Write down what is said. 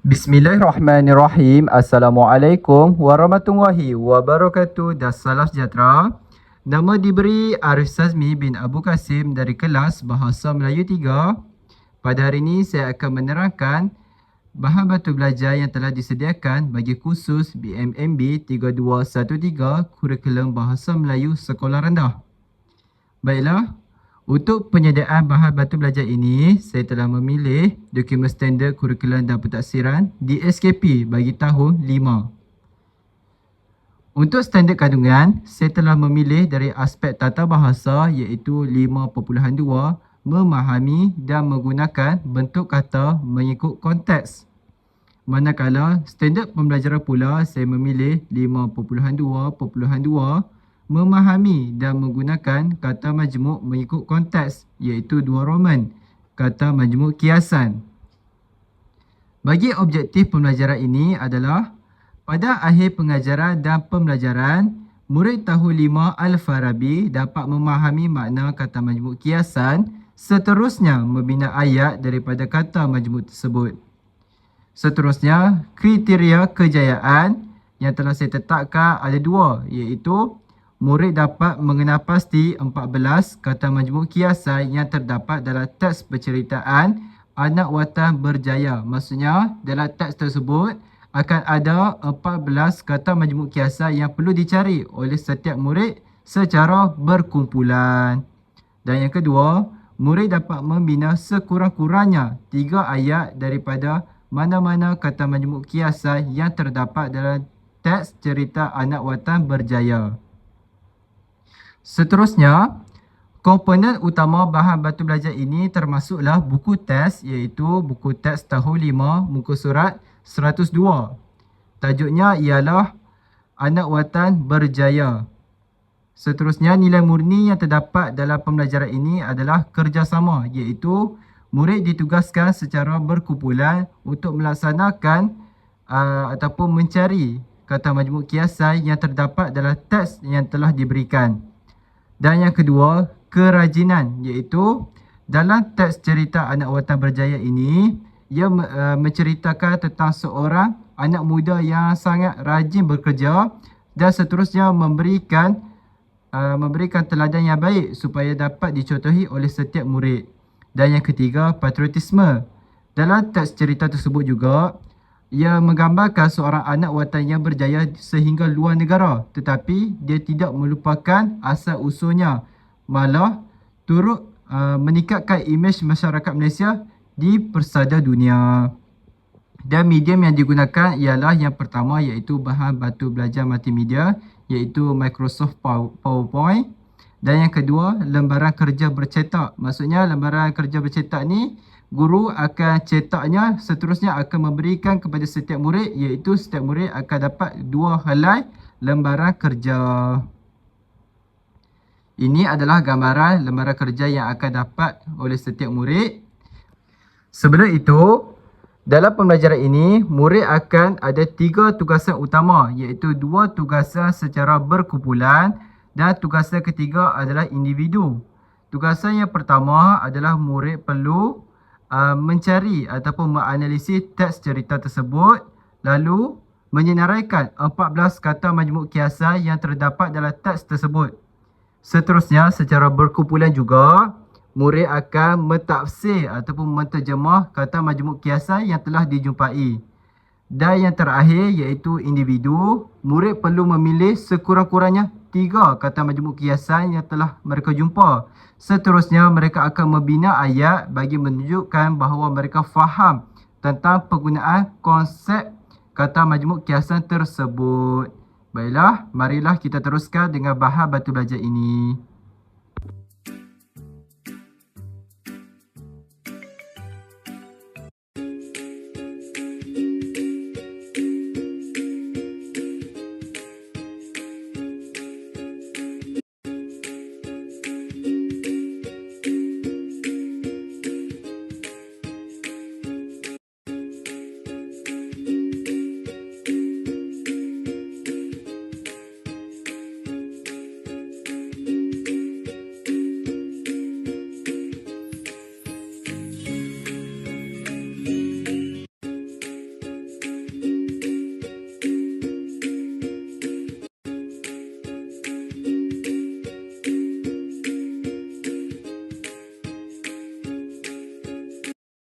Bismillahirrahmanirrahim. Assalamualaikum warahmatullahi wabarakatuh dan salam sejahtera. Nama diberi Arif Sazmi bin Abu Kasim dari kelas Bahasa Melayu 3. Pada hari ini saya akan menerangkan bahan batu belajar yang telah disediakan bagi kursus BMMB 3213 Kurikulum Bahasa Melayu Sekolah Rendah. Baiklah, untuk penyediaan bahan batu belajar ini, saya telah memilih dokumen standard kurikulum dan pentaksiran DSKP bagi tahun 5. Untuk standard kandungan, saya telah memilih dari aspek tata bahasa iaitu 5.2, memahami dan menggunakan bentuk kata mengikut konteks. Manakala standard pembelajaran pula, saya memilih 5.2.2, memahami dan menggunakan kata majmuk mengikut konteks iaitu 2 Roman, kata majmuk kiasan. Bagi objektif pembelajaran ini adalah pada akhir pengajaran dan pembelajaran, murid tahun 5 Al-Farabi dapat memahami makna kata majmuk kiasan, seterusnya membina ayat daripada kata majmuk tersebut. Seterusnya, kriteria kejayaan yang telah saya tetapkan ada 2 iaitu murid dapat mengenal pasti 14 kata majmuk kiasan yang terdapat dalam teks penceritaan Anak Watan Berjaya. Maksudnya, dalam teks tersebut akan ada 14 kata majmuk kiasan yang perlu dicari oleh setiap murid secara berkumpulan. Dan yang kedua, murid dapat membina sekurang-kurangnya 3 ayat daripada mana-mana kata majmuk kiasan yang terdapat dalam teks cerita Anak Watan Berjaya. Seterusnya, komponen utama bahan batu belajar ini termasuklah buku teks iaitu buku teks tahun 5 muka surat 102. Tajuknya ialah Anak Watan Berjaya. Seterusnya, nilai murni yang terdapat dalam pembelajaran ini adalah kerjasama iaitu murid ditugaskan secara berkumpulan untuk melaksanakan ataupun mencari kata majmuk kiasan yang terdapat dalam teks yang telah diberikan. Dan yang kedua, kerajinan iaitu dalam teks cerita Anak Watan Berjaya ini, ia menceritakan tentang seorang anak muda yang sangat rajin bekerja dan seterusnya memberikan teladan yang baik supaya dapat dicontohi oleh setiap murid. Dan yang ketiga, patriotisme. Dalam teks cerita tersebut juga, ia menggambarkan seorang anak watan yang berjaya sehingga luar negara, tetapi dia tidak melupakan asal usulnya, malah turut meningkatkan imej masyarakat Malaysia di persada dunia. Dan medium yang digunakan ialah yang pertama iaitu bahan batu belajar multimedia iaitu Microsoft PowerPoint. Dan yang kedua, lembaran kerja bercetak. Maksudnya lembaran kerja bercetak ni guru akan cetaknya, seterusnya akan memberikan kepada setiap murid iaitu setiap murid akan dapat 2 helai lembaran kerja. Ini adalah gambaran lembaran kerja yang akan dapat oleh setiap murid. Sebelum itu, dalam pembelajaran ini, murid akan ada 3 tugasan utama iaitu 2 tugasan secara berkumpulan dan tugasan ketiga adalah individu. Tugasan yang pertama adalah murid perlu mencari ataupun menganalisis teks cerita tersebut, lalu menyenaraikan 14 kata majmuk kiasan yang terdapat dalam teks tersebut. Seterusnya, secara berkumpulan juga, murid akan mentafsir ataupun menterjemah kata majmuk kiasan yang telah dijumpai. Dan yang terakhir iaitu individu, murid perlu memilih sekurang-kurangnya 3 kata majmuk kiasan yang telah mereka jumpa. Seterusnya, mereka akan membina ayat bagi menunjukkan bahawa mereka faham tentang penggunaan konsep kata majmuk kiasan tersebut. Baiklah, marilah kita teruskan dengan bahan batu belajar ini.